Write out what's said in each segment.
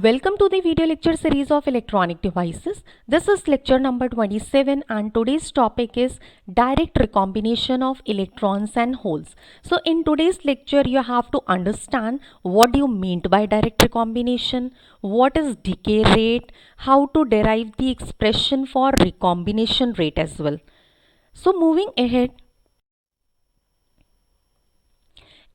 Welcome to the video lecture series of electronic devices. This is lecture number 27 and today's topic is direct recombination of electrons and holes. So in today's lecture you have to understand what do you mean by direct recombination, what is decay rate, how to derive the expression for recombination rate as well. So moving ahead,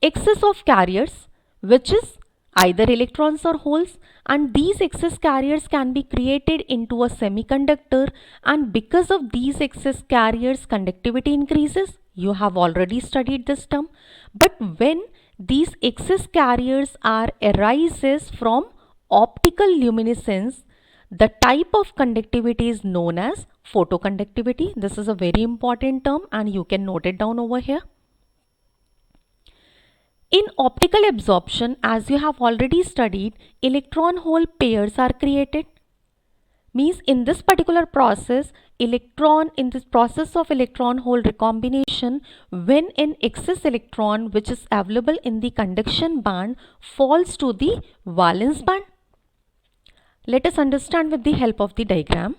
excess of carriers, which is either electrons or holes, and these excess carriers can be created into a semiconductor, and because of these excess carriers conductivity increases. You have already studied this term. But when these excess carriers are arises from optical luminescence, the type of conductivity is known as photoconductivity. This is a very important term and you can note it down over here. In optical absorption, as you have already studied, electron-hole pairs are created. Means in this particular process, in this process of electron-hole recombination, when an excess electron which is available in the conduction band falls to the valence band. Let us understand with the help of the diagram.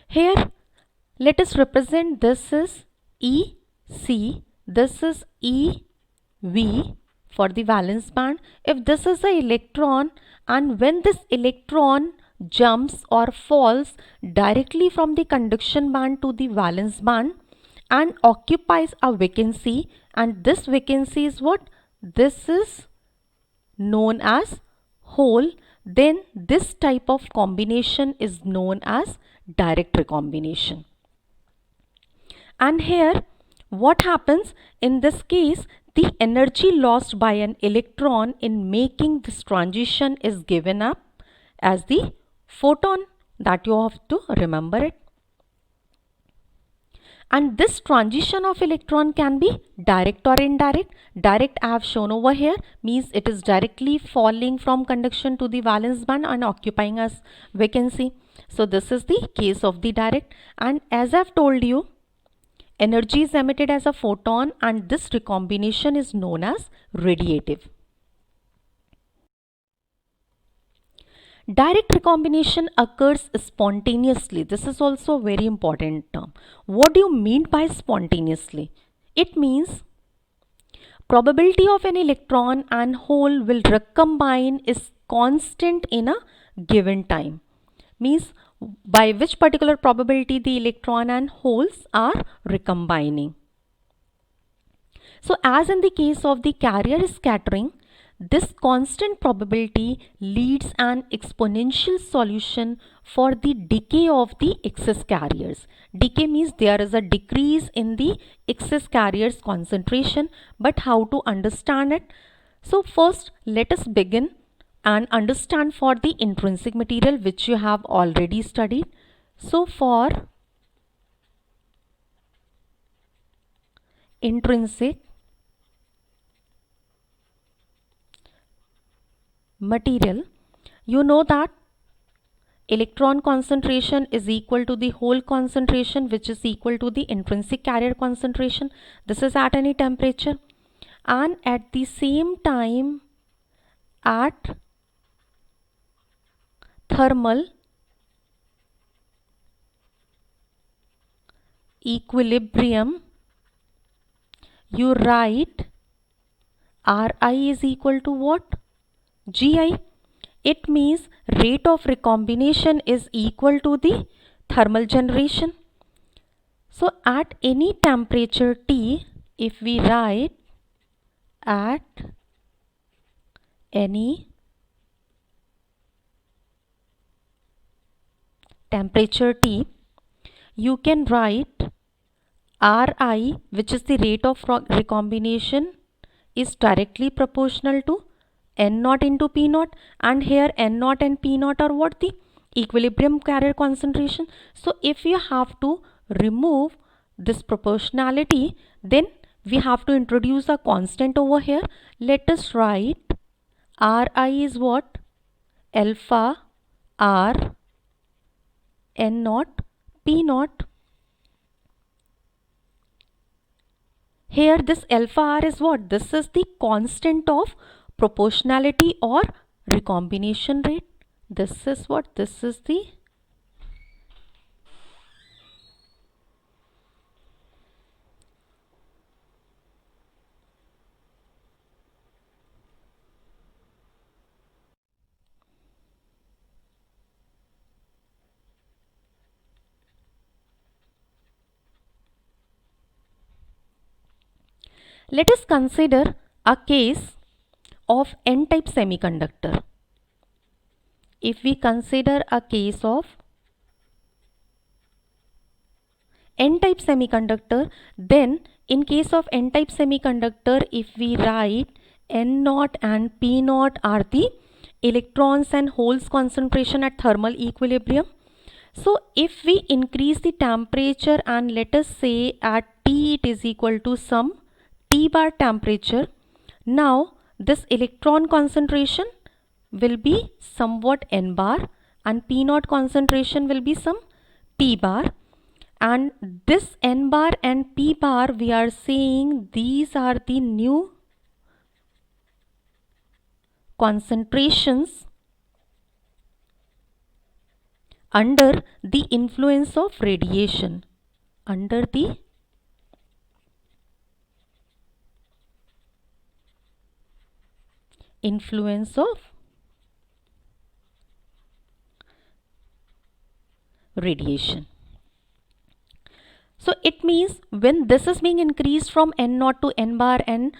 Here, let us represent this is EC, this is V for the valence band. If this is an electron and when this electron jumps or falls directly from the conduction band to the valence band and occupies a vacancy, and this vacancy is what? This is known as hole, then this type of combination is known as direct recombination. And here what happens in this case? The energy lost by an electron in making this transition is given up as the photon, that you have to remember it. And this transition of electron can be direct or indirect. Direct I have shown over here, means it is directly falling from conduction to the valence band and occupying a vacancy. So this is the case of the direct, and as I have told you, energy is emitted as a photon and this recombination is known as radiative. Direct recombination occurs spontaneously. This is also a very important term. What do you mean by spontaneously? It means probability of an electron and hole will recombine is constant in a given time. Means by which particular probability the electron and holes are recombining. So as in the case of the carrier scattering, this constant probability leads an exponential solution for the decay of the excess carriers. Decay means there is a decrease in the excess carriers concentration, but how to understand it? So first let us begin and understand for the intrinsic material which you have already studied. So for intrinsic material, you know that electron concentration is equal to the hole concentration, which is equal to the intrinsic carrier concentration. This is at any temperature, and at the same time at thermal equilibrium, you write Ri is equal to what? Gi. It means rate of recombination is equal to the thermal generation. So at any temperature T, if we write at any temperature T, you can write Ri, which is the rate of recombination, is directly proportional to N naught into P naught, and here N naught and P naught are what? The equilibrium carrier concentration. So if you have to remove this proportionality, then we have to introduce a constant over here. Let us write Ri is what? Alpha R N naught P naught. Here this alpha R is what? This is the constant of proportionality or recombination rate. This is what? This is the let us consider a case of n-type semiconductor. If we consider a case of n-type semiconductor, then in case of n-type semiconductor, if we write n0 and p0 are the electrons and holes concentration at thermal equilibrium. So if we increase the temperature and let us say at T it is equal to some T bar temperature, now this electron concentration will be somewhat n bar and p0 concentration will be some p bar, and this n bar and p bar we are saying these are the new concentrations under the influence of radiation, under the influence of radiation. So it means when this is being increased from n0 to n bar and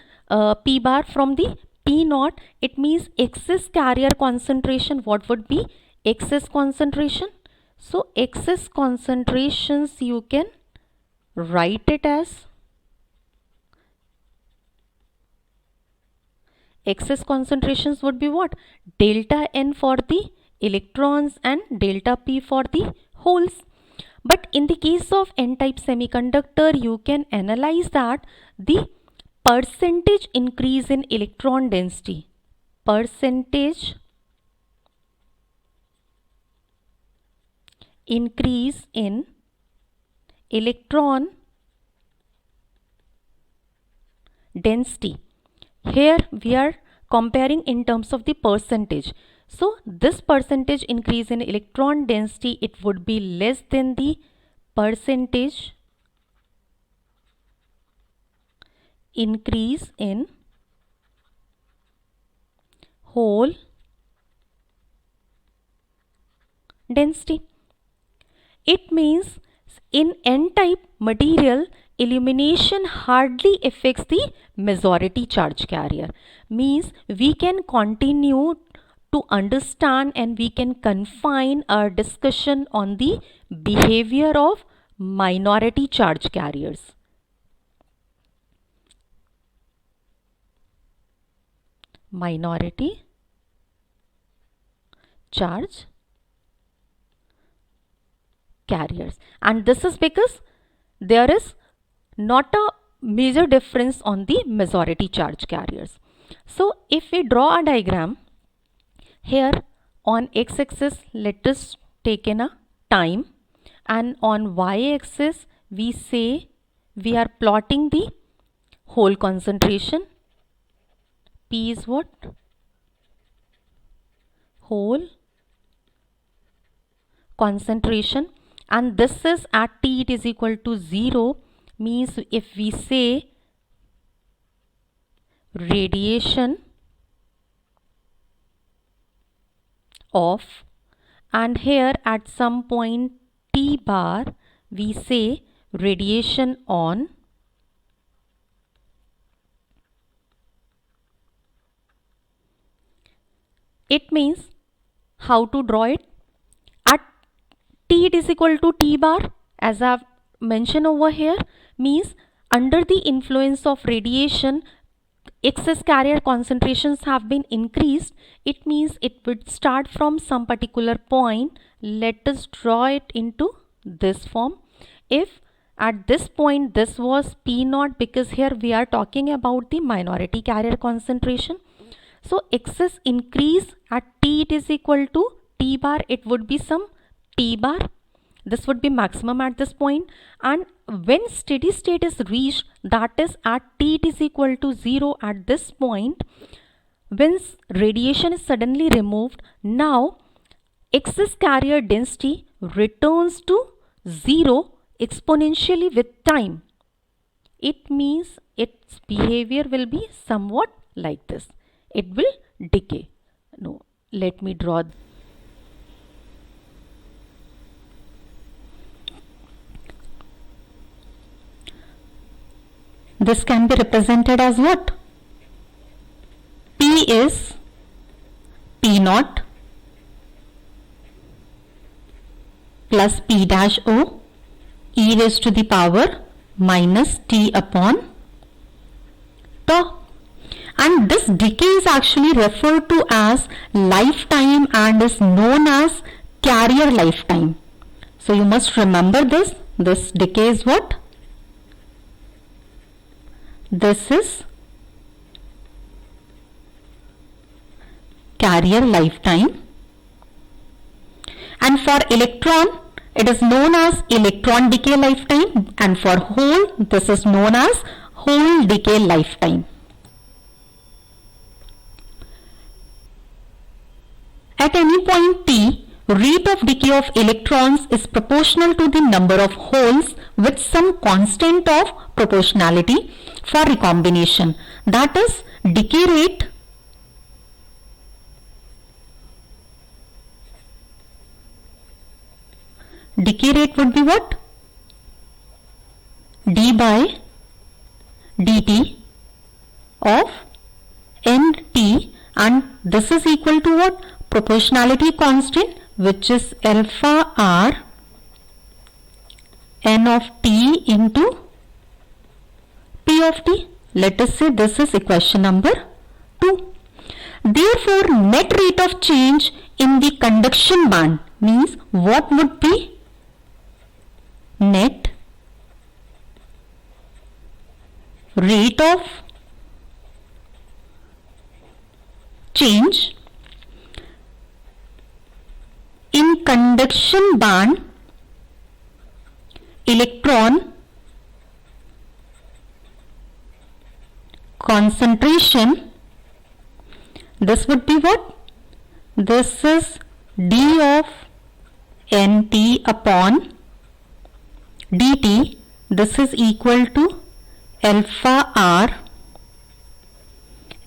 p bar from the p0, it means excess carrier concentration. What would be excess concentration? So excess concentrations you can write it as excess concentrations would be what? Delta N for the electrons and delta P for the holes. But in the case of n-type semiconductor, you can analyze that the percentage increase in electron density, percentage increase in electron density. Here we are comparing in terms of the percentage. So this percentage increase in electron density, it would be less than the percentage increase in hole density. It means in n-type material, illumination hardly affects the majority charge carrier. Means we can continue to understand and we can confine our discussion on the behavior of minority charge carriers. Minority charge carriers, and this is because there is not a major difference on the majority charge carriers. So if we draw a diagram here, on x-axis let us take in a time, and on y-axis we say we are plotting the hole concentration. P is what? Hole concentration, and this is at T it is equal to 0. Means if we say radiation off, and here at some point T bar we say radiation on, it means how to draw it? At T it is equal to T bar, as I have mentioned over here, means under the influence of radiation excess carrier concentrations have been increased. It means it would start from some particular point. Let us draw it into this form. If at this point this was P0, because here we are talking about the minority carrier concentration. So excess increase at T it is equal to T bar, it would be some T bar. This would be maximum at this point, and when steady state is reached, that is at T it is equal to 0 at this point, when radiation is suddenly removed, now excess carrier density returns to zero exponentially with time. It means its behavior will be somewhat like this. It will decay. No, let me draw. This can be represented as what? P is P naught plus P dash O e raised to the power minus T upon tau. And this decay is actually referred to as lifetime and is known as carrier lifetime. So you must remember this. This decay is what? This is carrier lifetime. And for electron, it is known as electron decay lifetime, and for hole, this is known as hole decay lifetime. At any point t, rate of decay of electrons is proportional to the number of holes with some constant of proportionality for recombination. That is, decay rate would be what? D by dt of nt, and this is equal to what? Proportionality constant, which is alpha r n of t into p of t. Let us say this is equation number 2. Therefore, net rate of change in the conduction band means what would be? Net rate of change in conduction band electron concentration. This would be what? This is d of nt upon dt. This is equal to alpha r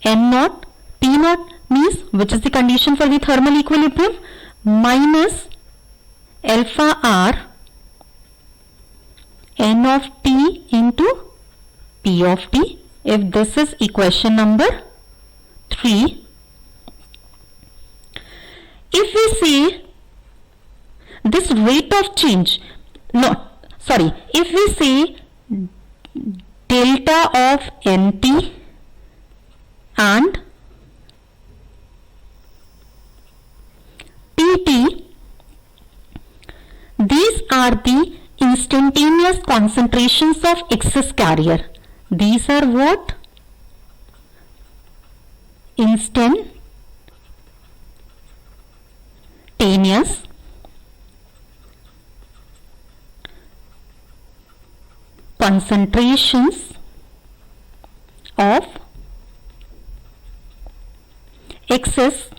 n naught p naught, means which is the condition for the thermal equilibrium, minus alpha r n of t into p of t. If this is equation number 3, if we say this rate of change, if we say delta of nt and pt, these are the instantaneous concentrations of excess carrier. These are what? Instantaneous concentrations of excess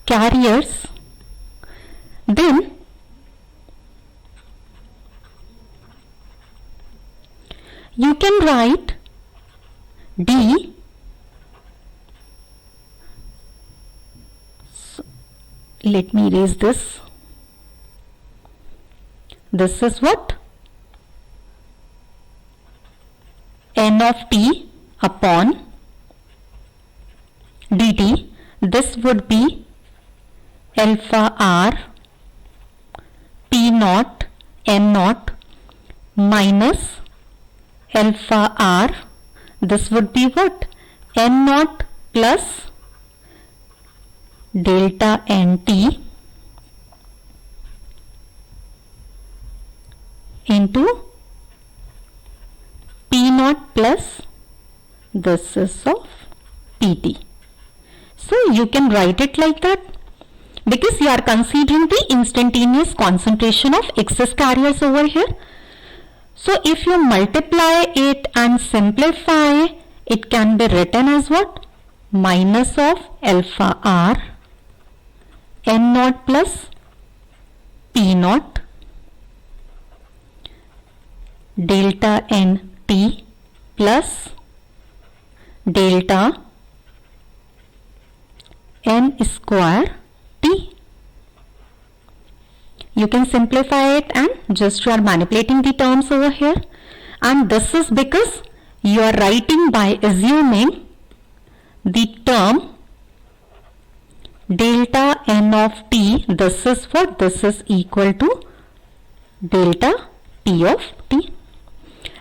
carriers. Then you can write D let me erase this. This is what? N of t upon dt. This would be alpha r p naught n naught minus alpha r. This would be what? N naught plus delta nt into P naught plus this is of PT. So you can write it like that because you are considering the instantaneous concentration of excess carriers over here. So if you multiply it and simplify, it can be written as what? Minus of alpha r n naught plus p naught delta n t plus delta n square t. You can simplify it and just you are manipulating the terms over here, and this is because you are writing by assuming the term delta n of t, this is what? This is equal to delta t of t.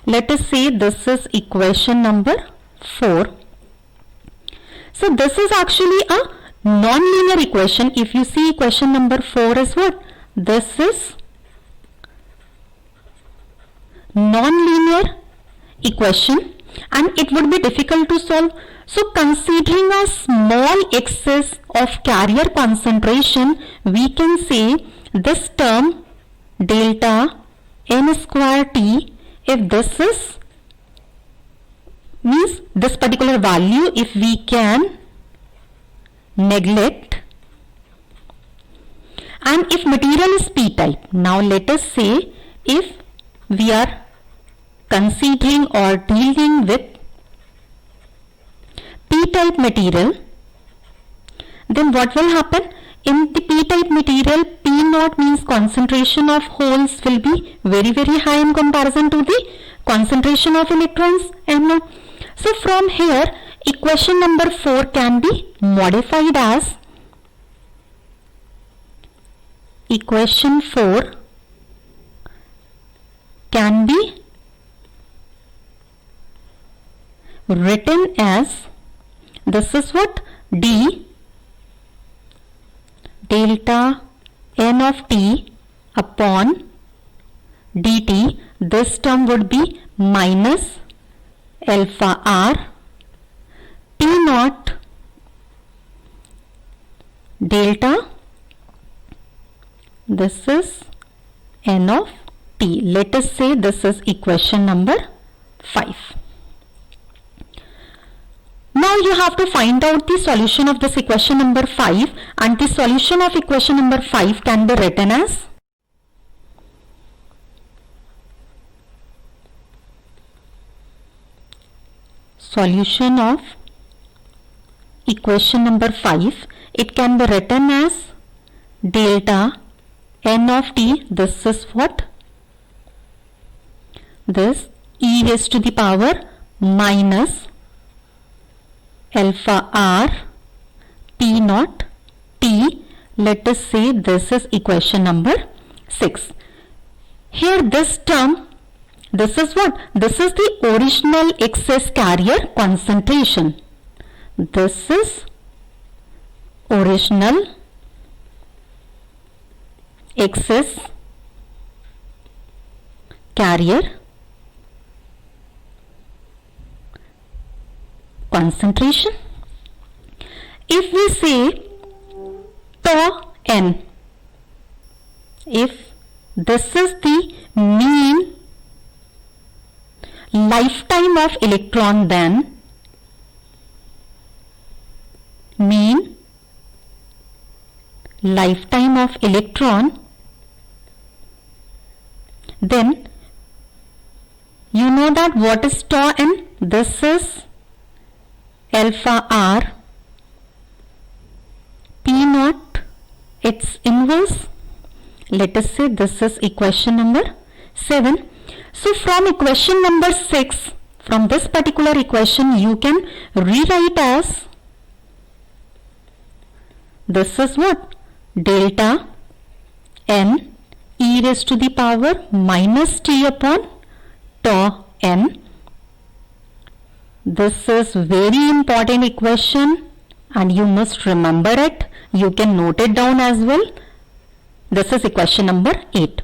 Let us say this is equation number 4. So this is actually a non-linear equation. If you see equation number 4 is what? This is non-linear equation and it would be difficult to solve. So considering a small excess of carrier concentration, we can say this term delta n square t, if this is means this particular value, if we can neglect, and if material is p-type. Now let us say if we are considering or dealing with p-type material, then what will happen? In the p-type material, p naught means concentration of holes will be very high in comparison to the concentration of electrons m naught. So from here equation number 4 can be modified as equation 4 can be written as, this is what? D delta n of t upon dt. This term would be minus alpha r p naught delta, this is n of t. Let us say this is equation number 5. Now you have to find out the solution of this equation number 5, and the solution of equation number 5 can be written as solution of equation number 5. It can be written as delta n of t, this is what? This e raised to the power minus alpha r p naught t. Let us say this is equation number 6. Here this term, this is what? This is the original excess carrier concentration. This is original excess carrier concentration. If we say tau n, if this is the mean lifetime of electron, then mean lifetime of electron, then you know that what is tau n? This is alpha r p naught, its inverse. Let us say this is equation number 7. So from equation number 6, from this particular equation, you can rewrite as, this is what? Delta n e raised to the power minus t upon tau n. This is very important equation and you must remember it. You can note it down as well. This is equation number 8.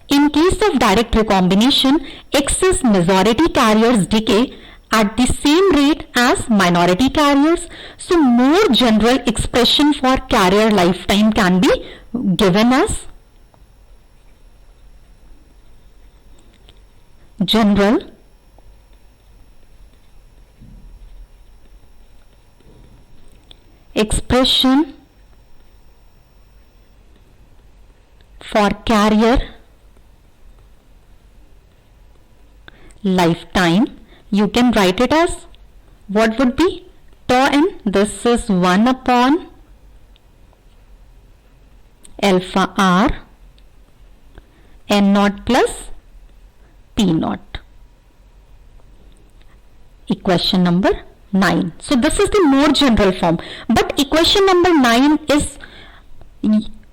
In case of direct recombination, excess majority carriers decay at the same rate as minority carriers. So more general expression for carrier lifetime can be given as general expression for carrier lifetime, you can write it as what would be tau n. This is 1 upon alpha r n naught plus p naught. Equation number 9. So this is the more general form, but equation number 9 is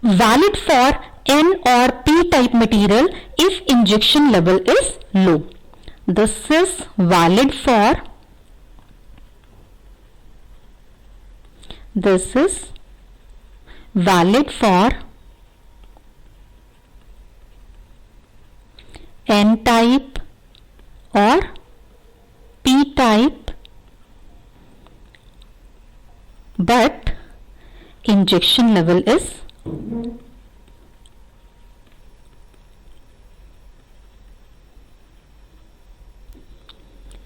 valid for N or P type material if injection level is low. This is valid for N type or P type, but injection level is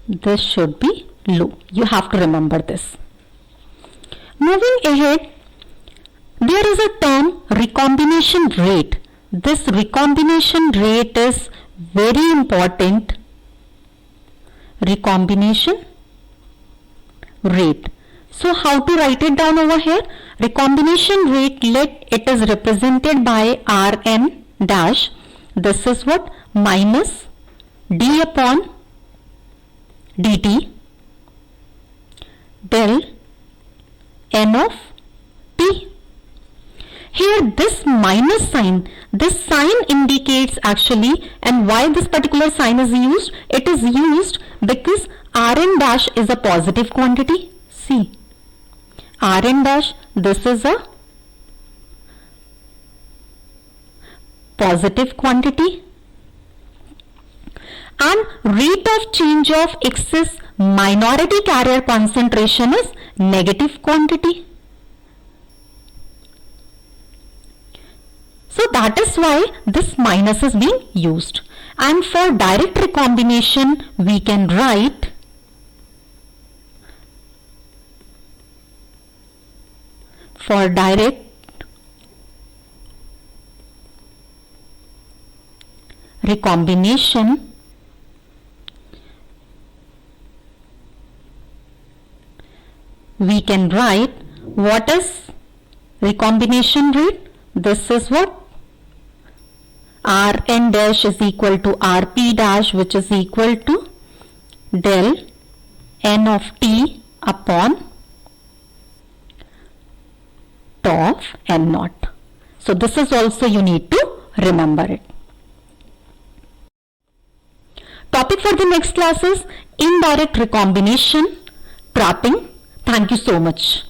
this should be low. You have to remember this. Moving ahead, there is a term recombination rate. This recombination rate is very important. Recombination rate. So how to write it down over here? Recombination rate, let it is represented by Rn dash. This is what? Minus d upon dt del n of t. Here this minus sign, this sign indicates actually, and why this particular sign is used? It is used because Rn dash is a positive quantity. See, Rn dash, this is a positive quantity, and rate of change of excess minority carrier concentration is negative quantity. So that is why this minus is being used. And for direct recombination, we can write for direct recombination, we can write what is recombination rate. This is what? Rn dash is equal to Rp dash, which is equal to del n of t upon tau of n naught. So this is also you need to remember it. Topic for the next class is indirect recombination, trapping. Thank you so much.